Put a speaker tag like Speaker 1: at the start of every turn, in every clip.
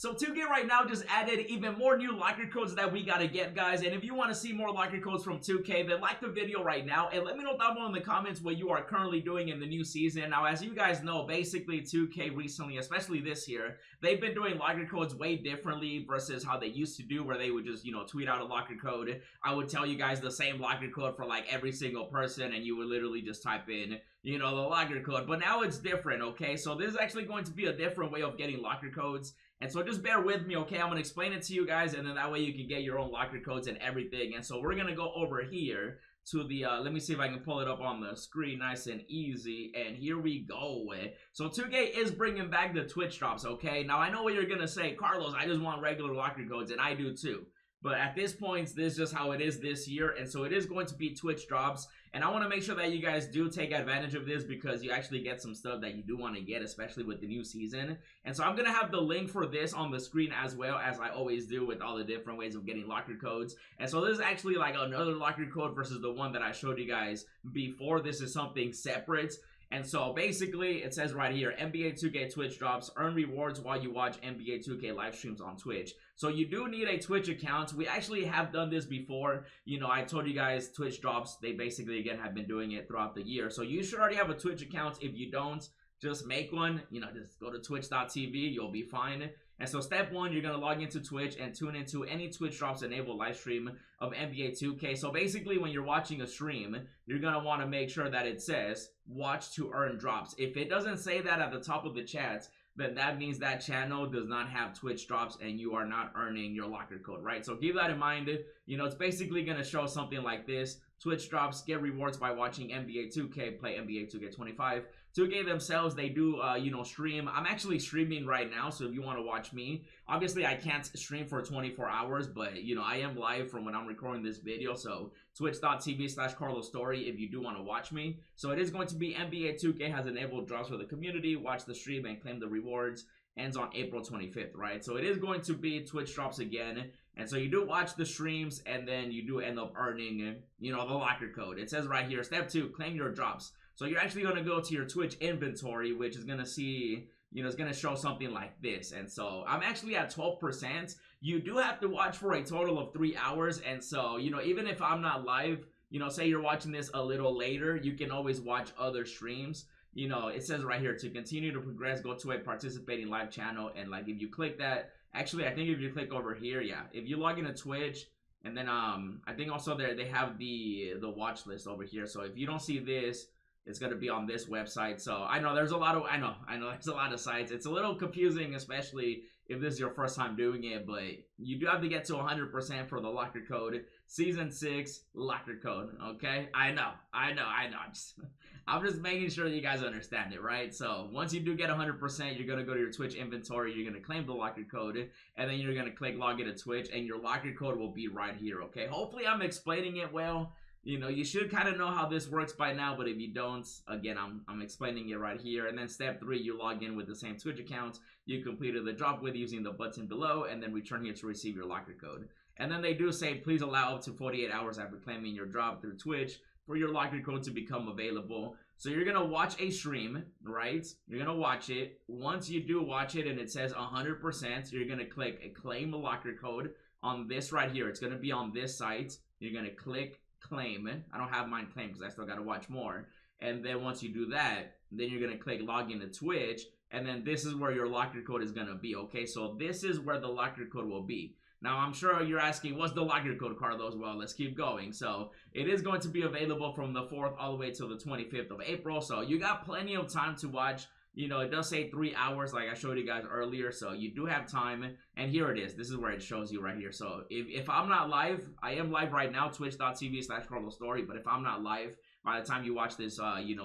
Speaker 1: So 2K right now just added even more new locker codes that we gotta get, guys. And if you want to see more locker codes from 2K, then like the video right now and let me know down below in the comments what you are currently doing in the new season. Now, as you guys know, basically 2K recently, especially this year, they've been doing locker codes way differently versus how they used to do, where they would just, tweet out a locker code. I would tell you guys the same locker code for like every single person, and you would literally just type in, the locker code. But now it's different, okay? So this is actually going to be a different way of getting locker codes. And so just bear with me, okay? I'm going to explain it to you guys, and then that way you can get your own locker codes and everything. And so we're going to go over here to the, let me see if I can pull it up on the screen nice and easy. And here we go. So 2K is bringing back the Twitch drops, okay? Now, I know what you're going to say, Carlos, I just want regular locker codes, and I do too. But at this point, this is just how it is this year, and so it is going to be Twitch drops. And I want to make sure that you guys do take advantage of this because you actually get some stuff that you do want to get, especially with the new season. And so I'm going to have the link for this on the screen as well, as I always do with all the different ways of getting locker codes. And so this is actually like another locker code versus the one that I showed you guys before. This is something separate. And so basically, it says right here, NBA 2K Twitch drops, earn rewards while you watch NBA 2K live streams on Twitch. So you do need a Twitch account. We actually have done this before. I told you guys Twitch drops, they basically, again, have been doing it throughout the year. So you should already have a Twitch account. If you don't, just make one. Just go to twitch.tv, you'll be fine. And so step one, you're going to log into Twitch and tune into any Twitch drops enabled live stream of NBA 2K. So basically, when you're watching a stream, you're going to want to make sure that it says watch to earn drops. If it doesn't say that at the top of the chat, then that means that channel does not have Twitch drops and you are not earning your locker code, right? So keep that in mind. It's basically going to show something like this. Twitch drops, get rewards by watching NBA 2K, play NBA 2K25. 2K themselves, they do, stream. I'm actually streaming right now, so if you want to watch me, obviously I can't stream for 24 hours, but, I am live from when I'm recording this video, so twitch.tv/CarlosStory if you do want to watch me. So it is going to be NBA 2K has enabled drops for the community. Watch the stream and claim the rewards. Ends on April 25th, right? So it is going to be Twitch drops again. And so you do watch the streams, and then you do end up earning, the locker code. It says right here, step 2, claim your drops. So you're actually going to go to your Twitch inventory, which is going to see, it's going to show something like this. And so I'm actually at 12%. You do have to watch for a total of 3 hours. And so, even if I'm not live, say you're watching this a little later, you can always watch other streams. It says right here, to continue to progress, go to a participating live channel. And like, if you click that, actually, I think if you click over here, yeah, if you log into Twitch, and then I think also they have the watch list over here. So if you don't see this, it's going to be on this website. So I know there's a lot of, I know there's a lot of sites. It's a little confusing, especially if this is your first time doing it, but you do have to get to 100% for the locker code. Season 6 locker code, okay? I know. I'm just making sure you guys understand it, right? So once you do get 100%, you're going to go to your Twitch inventory, you're going to claim the locker code, and then you're going to click log into Twitch, and your locker code will be right here, okay? Hopefully I'm explaining it well. You should kind of know how this works by now, but if you don't, again, I'm explaining it right here. And then step 3, you log in with the same Twitch account you completed the drop with using the button below, and then return here to receive your locker code. And then they do say, please allow up to 48 hours after claiming your drop through Twitch for your locker code to become available. So you're going to watch a stream, right? You're going to watch it. Once you do watch it and it says 100%, you're going to click a claim locker code on this right here. It's going to be on this site. You're going to click claim. I don't have mine claimed because I still got to watch more. And then once you do that, then you're going to click log into Twitch. And then this is where your locker code is going to be, okay? So this is where the locker code will be. Now, I'm sure you're asking, what's the locker code, Carlos? Well, let's keep going. So it is going to be available from the 4th all the way till the 25th of April. So you got plenty of time to watch. It does say 3 hours like I showed you guys earlier. So you do have time. And here it is. This is where it shows you right here. So if I'm not live, I am live right now, twitch.tv/CarlosStory. But if I'm not live, by the time you watch this,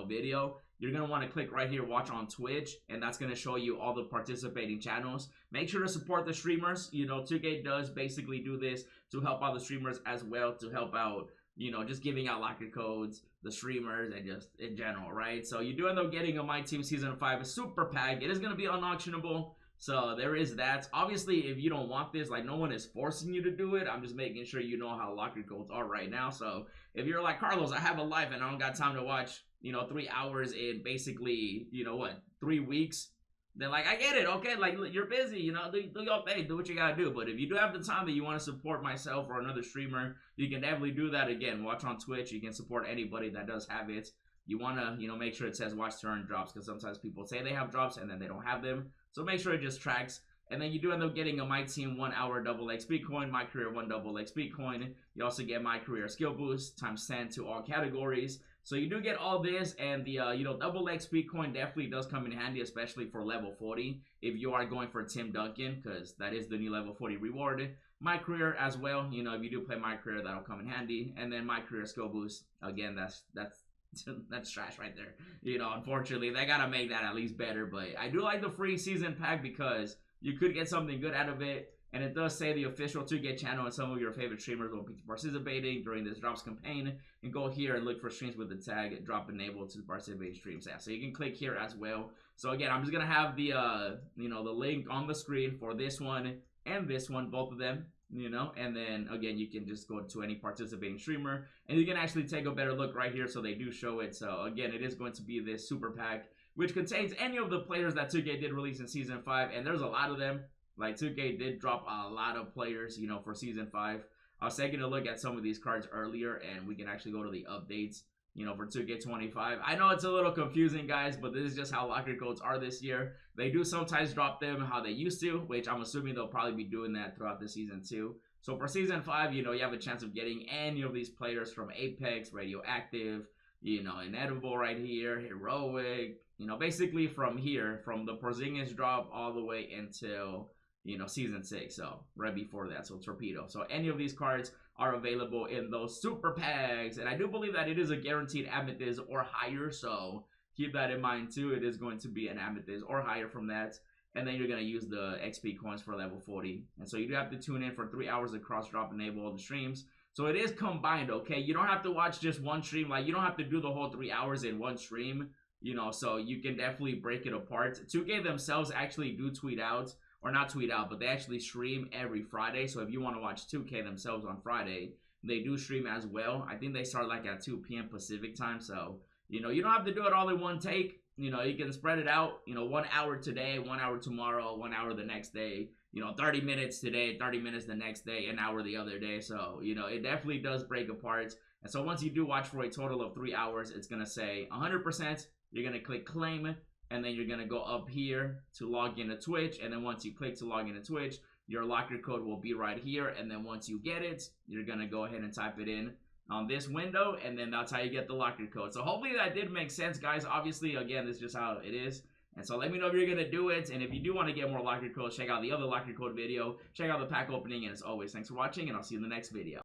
Speaker 1: video, you're going to want to click right here, watch on Twitch, and that's going to show you all the participating channels. Make sure to support the streamers. 2K does basically do this to help out the streamers as well, to help out, just giving out locker codes, the streamers, and just in general, right? So you do end up getting a MyTeam Season 5 Super Pack. It is going to be unauctionable. So there is that. Obviously, if you don't want this, like, no one is forcing you to do it. I'm just making sure you know how locker codes are right now. So if you're like, Carlos, I have a life and I don't got time to watch, 3 hours in basically, 3 weeks, then like I get it, okay, like you're busy, you know, do your thing, do what you gotta do. But if you do have the time that you want to support myself or another streamer, you can definitely do that. Again, watch on Twitch. You can support anybody that does have it. You want to, you know, make sure it says watch turn drops, because sometimes people say they have drops and then they don't have them. So make sure it just tracks. And then you do end up getting a My Team 1 hour double XP coin, My Career 1 double XP coin. You also get My Career skill boost times 10 to all categories. So you do get all this, and the you know, double XP coin definitely does come in handy, especially for level 40 if you are going for Tim Duncan, because that is the new level 40 reward. My Career as well, you know, if you do play My Career, that'll come in handy. And then My Career skill boost, again, that's that's trash right there. You know, unfortunately, they gotta make that at least better. But I do like the free season pack because you could get something good out of it. And it does say the official 2K channel and some of your favorite streamers will be participating during this drops campaign. And go here and look for streams with the tag drop enabled to participate in streams. Yeah, so you can click here as well. So again, I'm just gonna have the you know, the link on the screen for this one and this one, both of them. You know, and then again, you can just go to any participating streamer and you can actually take a better look right here. So they do show it. So again, it is going to be this super pack, which contains any of the players that 2K did release in season 5, and there's a lot of them. Like 2K did drop a lot of players, you know, for season 5. I was taking a look at some of these cards earlier, and we can actually go to the updates, you know, for 2K25. I know it's a little confusing, guys, but this is just how locker codes are this year. They do sometimes drop them how they used to, which I'm assuming they'll probably be doing that throughout the season too. So for season 5, you know, you have a chance of getting any of these players from Apex, Radioactive, you know, Inedible right here, Heroic, you know, basically from here, from the Porzingis drop all the way until, you know, season 6, so right before that, so Torpedo. So any of these cards are available in those super packs, and I do believe that it is a guaranteed amethyst or higher, so keep that in mind too. It is going to be an amethyst or higher from that, and then you're going to use the XP coins for level 40. And so you do have to tune in for 3 hours of cross drop enable the streams. So it is combined, okay? You don't have to watch just one stream. Like, you don't have to do the whole 3 hours in one stream, you know, so you can definitely break it apart. 2K themselves actually do tweet out, or not tweet out, but they actually stream every Friday. So if you want to watch 2K themselves on Friday, they do stream as well. I think they start like at 2 p.m. Pacific time. So, you know, you don't have to do it all in one take. You know, you can spread it out, you know, 1 hour today, 1 hour tomorrow, 1 hour the next day, you know, 30 minutes today, 30 minutes the next day, an hour the other day. So, you know, it definitely does break apart. And so once you do watch for a total of 3 hours, it's going to say 100%. You're going to click claim, and then you're going to go up here to log into Twitch. And then once you click to log into Twitch, your locker code will be right here. And then once you get it, you're going to go ahead and type it in on this window, and then that's how you get the locker code. So hopefully that did make sense, guys. Obviously, again, this is just how it is. And so let me know if you're going to do it. And if you do want to get more locker codes, check out the other locker code video. Check out the pack opening. And as always, thanks for watching, and I'll see you in the next video.